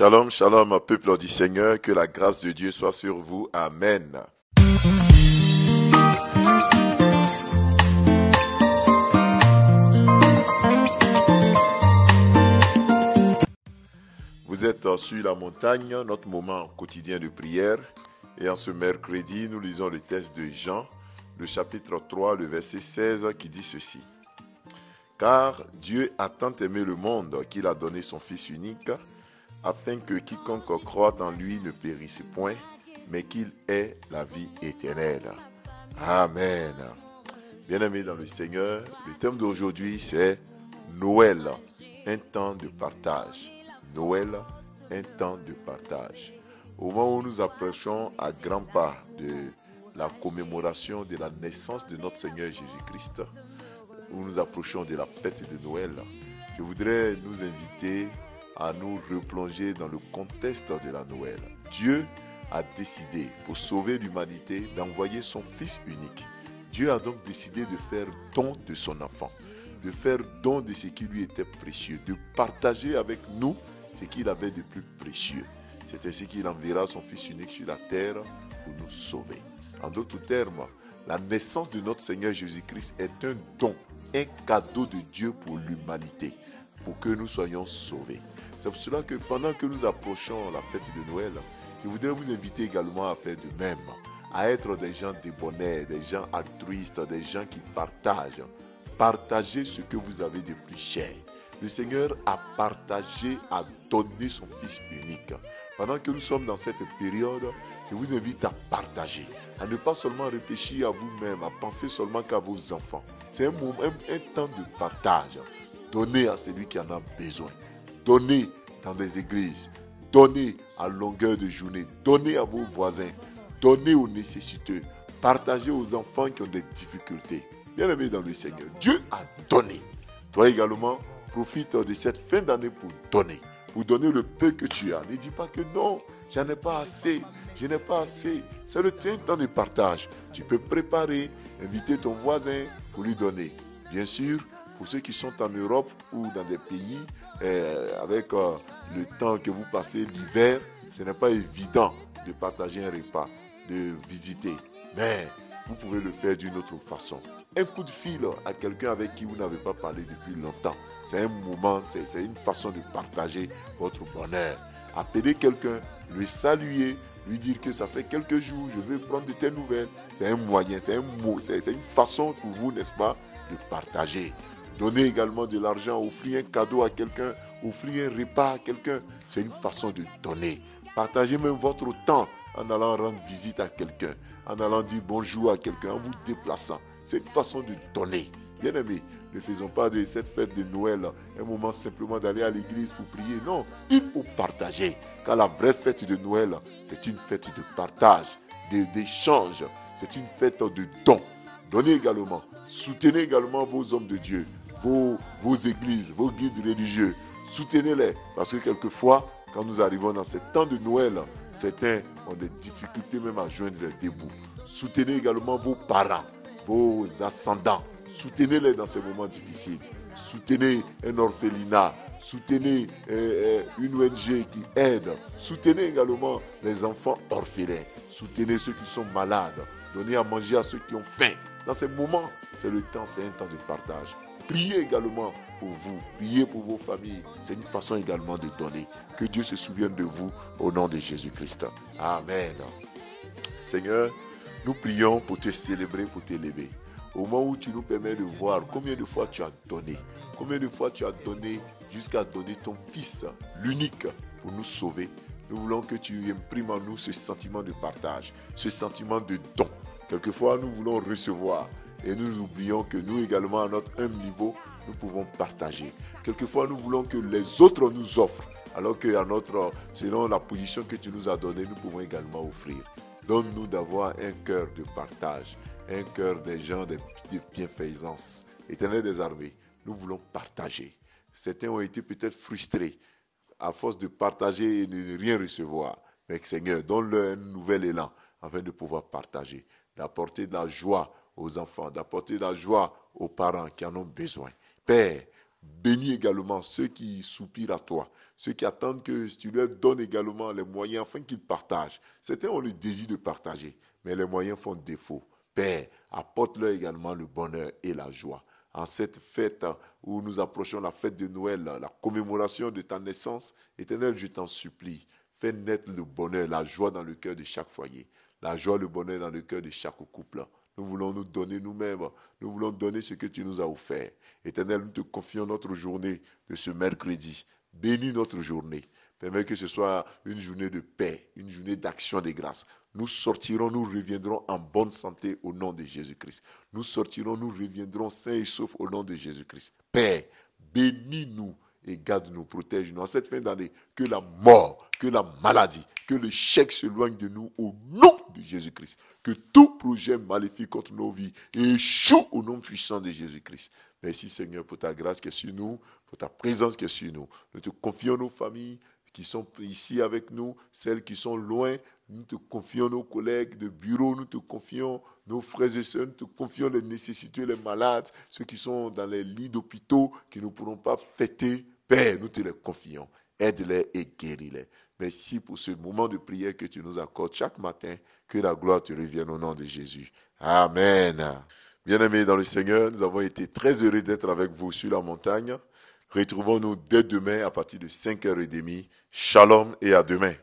Shalom, shalom, peuple du Seigneur, que la grâce de Dieu soit sur vous. Amen. Vous êtes sur la montagne, notre moment quotidien de prière. Et en ce mercredi, nous lisons le texte de Jean, le chapitre 3, le verset 16, qui dit ceci. Car Dieu a tant aimé le monde qu'il a donné son Fils unique, afin que quiconque croit en lui ne périsse point, mais qu'il ait la vie éternelle. Amen. Bien-aimés dans le Seigneur, le thème d'aujourd'hui c'est Noël, un temps de partage. Noël, un temps de partage. Au moment où nous approchons à grands pas de la commémoration de la naissance de notre Seigneur Jésus-Christ, où nous approchons de la fête de Noël, je voudrais nous inviter à nous replonger dans le contexte de la Noël. Dieu a décidé, pour sauver l'humanité, d'envoyer son Fils unique. Dieu a donc décidé de faire don de son enfant, de faire don de ce qui lui était précieux, de partager avec nous ce qu'il avait de plus précieux. C'est ainsi qu'il enverra son Fils unique sur la terre pour nous sauver. En d'autres termes, la naissance de notre Seigneur Jésus-Christ est un don, un cadeau de Dieu pour l'humanité, pour que nous soyons sauvés. C'est pour cela que pendant que nous approchons la fête de Noël, je voudrais vous inviter également à faire de même, à être des gens débonnaires, des gens altruistes, des gens qui partagent. Partagez ce que vous avez de plus cher. Le Seigneur a partagé, a donné son Fils unique. Pendant que nous sommes dans cette période, je vous invite à partager, à ne pas seulement réfléchir à vous-même, à penser seulement qu'à vos enfants. C'est un temps de partage. Donnez à celui qui en a besoin. Donnez dans des églises. Donnez à longueur de journée. Donnez à vos voisins. Donnez aux nécessiteux. Partagez aux enfants qui ont des difficultés. Bien-aimés dans le Seigneur, Dieu a donné. Toi également, profite de cette fin d'année pour donner. Pour donner le peu que tu as. Ne dis pas que non, j'en ai pas assez. Je n'ai pas assez. C'est le temps de partage. Tu peux préparer, inviter ton voisin pour lui donner. Bien sûr, pour ceux qui sont en Europe ou dans des pays avec le temps que vous passez l'hiver, ce n'est pas évident de partager un repas, de visiter. Mais vous pouvez le faire d'une autre façon. Un coup de fil à quelqu'un avec qui vous n'avez pas parlé depuis longtemps. C'est un moment, c'est une façon de partager votre bonheur. Appelez quelqu'un, le saluer, lui dire que ça fait quelques jours, je veux prendre de tes nouvelles. C'est un moyen, c'est un mot, c'est une façon pour vous, n'est-ce pas, de partager. Donnez également de l'argent, offrir un cadeau à quelqu'un, offrir un repas à quelqu'un. C'est une façon de donner. Partagez même votre temps en allant rendre visite à quelqu'un, en allant dire bonjour à quelqu'un, en vous déplaçant. C'est une façon de donner. Bien aimé, ne faisons pas de cette fête de Noël un moment simplement d'aller à l'église pour prier. Non, il faut partager. Car la vraie fête de Noël, c'est une fête de partage, d'échange. C'est une fête de don. Donnez également. Soutenez également vos hommes de Dieu, vos églises, vos guides religieux. Soutenez-les. Parce que quelquefois, quand nous arrivons dans ce temps de Noël, certains ont des difficultés même à joindre les débouts. Soutenez également vos parents, vos ascendants. Soutenez-les dans ces moments difficiles. Soutenez un orphelinat. Soutenez une ONG qui aide. Soutenez également les enfants orphelins. Soutenez ceux qui sont malades. Donnez à manger à ceux qui ont faim. Dans ces moments, c'est un temps de partage. Priez également pour vous. Priez pour vos familles. C'est une façon également de donner. Que Dieu se souvienne de vous au nom de Jésus-Christ. Amen. Seigneur, nous prions pour te célébrer, pour t'élever. Au moment où tu nous permets de voir combien de fois tu as donné, combien de fois tu as donné jusqu'à donner ton Fils, l'unique, pour nous sauver. Nous voulons que tu imprimes en nous ce sentiment de partage, ce sentiment de don. Quelquefois, nous voulons recevoir et nous oublions que nous également, à notre humble niveau, nous pouvons partager. Quelquefois, nous voulons que les autres nous offrent, alors que selon la position que tu nous as donnée, nous pouvons également offrir. Donne-nous d'avoir un cœur de partage, un cœur des gens de bienfaisance. Éternel des armées, nous voulons partager. Certains ont été peut-être frustrés à force de partager et de ne rien recevoir. Mais Seigneur, donne-leur un nouvel élan afin de pouvoir partager, d'apporter de la joie aux enfants, d'apporter de la joie aux parents qui en ont besoin. Père, Bénis également ceux qui soupirent à toi, ceux qui attendent que tu leur donnes également les moyens afin qu'ils partagent. Certains ont le désir de partager, mais les moyens font défaut. Père, apporte-leur également le bonheur et la joie. En cette fête où nous approchons la fête de Noël, la commémoration de ta naissance, Éternel, je t'en supplie, fais naître le bonheur, la joie dans le cœur de chaque foyer, la joie, le bonheur dans le cœur de chaque couple. Nous voulons nous donner nous-mêmes, nous voulons donner ce que tu nous as offert. Éternel, nous te confions notre journée de ce mercredi. Bénis notre journée. Permets que ce soit une journée de paix, une journée d'action de grâce. Nous sortirons, nous reviendrons en bonne santé au nom de Jésus-Christ. Nous sortirons, nous reviendrons sains et saufs au nom de Jésus-Christ. Père, bénis-nous et garde-nous, protège-nous. En cette fin d'année, que la mort, que la maladie, que l'échec s'éloigne de nous au nom de Jésus-Christ. Que tout projet maléfique contre nos vies échoue au nom puissant de Jésus-Christ. Merci Seigneur pour ta grâce qui est sur nous, pour ta présence qui est sur nous. Nous te confions nos familles qui sont ici avec nous, celles qui sont loin. Nous te confions nos collègues de bureau, nous te confions nos frères et sœurs, nous te confions les nécessiteux, les malades, ceux qui sont dans les lits d'hôpitaux, qui ne pourront pas fêter. Père, nous te les confions. Aide-les et guéris-les. Merci pour ce moment de prière que tu nous accordes chaque matin. Que la gloire te revienne au nom de Jésus. Amen. Bien-aimés dans le Seigneur, nous avons été très heureux d'être avec vous sur la montagne. Retrouvons-nous dès demain à partir de 5h30. Shalom et à demain.